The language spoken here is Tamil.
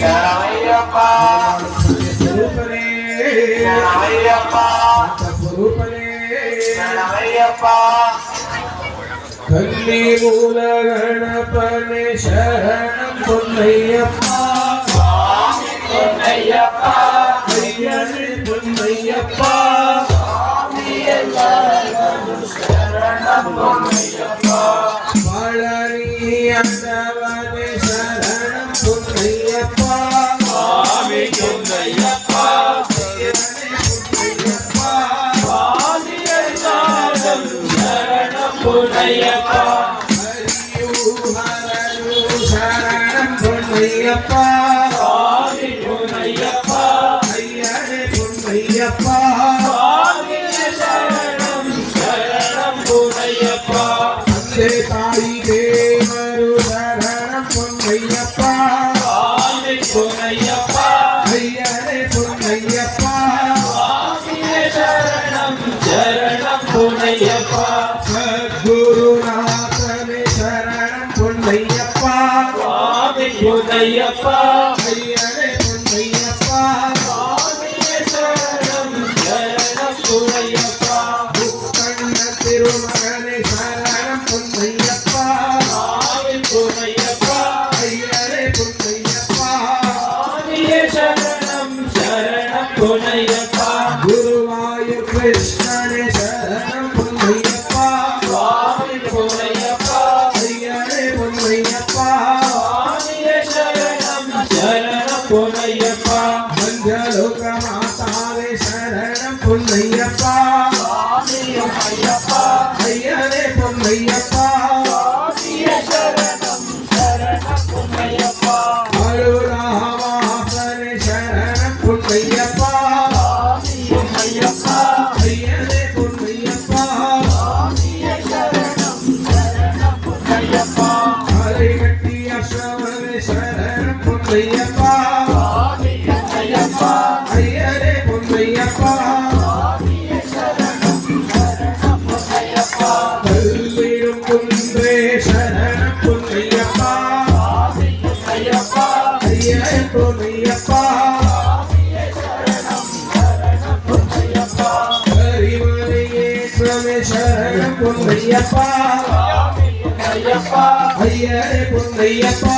சரணமையப்பா ಸ್ವರೂಪನೇ சரணமையப்பா ಸ್ವರೂಪನೇ சரணமையப்பா கன்னி மூல கணபனே சரணம் பொன்னையப்பா சுவாமி பொன்னையப்பா ஐயனே பொன்னையப்பா சுவாமி எல்லாரும் சரணம் பொன்னையப்பா பழனி அண்டவனே சரணம் பொன்னையப்பா சுவாமி பொன்னையப்பா ஐயனே பொன்னையப்பா சுவாமி எல்லாரும் சரணம் பொன்னையப்பா ஹரியூ சரணம் பொன்னையப்பா சுவாமி பொன்னையப்பா ஐயனே பொன்னையப்பா சுவாமி சரணம் சரணம் பொன்னையப்பா தந்தை தாய் தேவரு சரணம் பொன்னையப்பா சுவாமி பொன்னையப்பா ஐயனே பொன்னையப்பா சுவாமி சரணம் சரணம் பொன்னையப்பா சத்குருநாதனே சரணம் பொன்னையப்பா சுவாமி பொன்னையப்பா ஐயனே பொன்னையப்பா சுவாமி சரணம் சரணம் பொன்னையப்பா முக்கண்ண திருமகனே சரணம் பொன்னையப்பா சுவாமி பொன்னையப்பா ஐயனே பொன்னையப்பா சுவாமி சரணம் சரணம் பொன்னையப்பா குருவாயூர் கிருஷ்ணனே சரணம் பொன்னையப்பா சுவாமி பொன்னையப்பா ஐயனே பொன்னையப்பா சுவாமி சரணம் சரணம் பொன்னையப்பா மஞ்சளோக மாதாவே சரணம் பொன்னையப்பா சுவாமி பொன்னையப்பா ஐயனே பொன்னையப்பா சுவாமி சரணம் சரணம் பொன்னையப்பா அருளாவாசனே சரணம் பொன்னையப்பா சுவாமி பொன்னையப்பா ஐயனே பொன்னையப்பா சுவாமி சரணம் சரணம் பொன்னையப்பா அரைகட்டி அசவனே சரணம் பொன்னையப்பா சுவாமி பொன்னையப்பா ஐயனே பொன்னையப்பா சுவாமி சரணம் சரணம் பொன்னையப்பா கல்விடும் குன்றே சரணம் பொன்னையப்பா சுவாமி பொன்னையப்பா ஐயனே பொன்னையப்பா சரணம் சரணம் பொன்னையப்பா கரிமலையேற்றமே சரணம் பொன்னையப்பா சுவாமி பொன்னையப்பா ஐயனே பொன்னையப்பா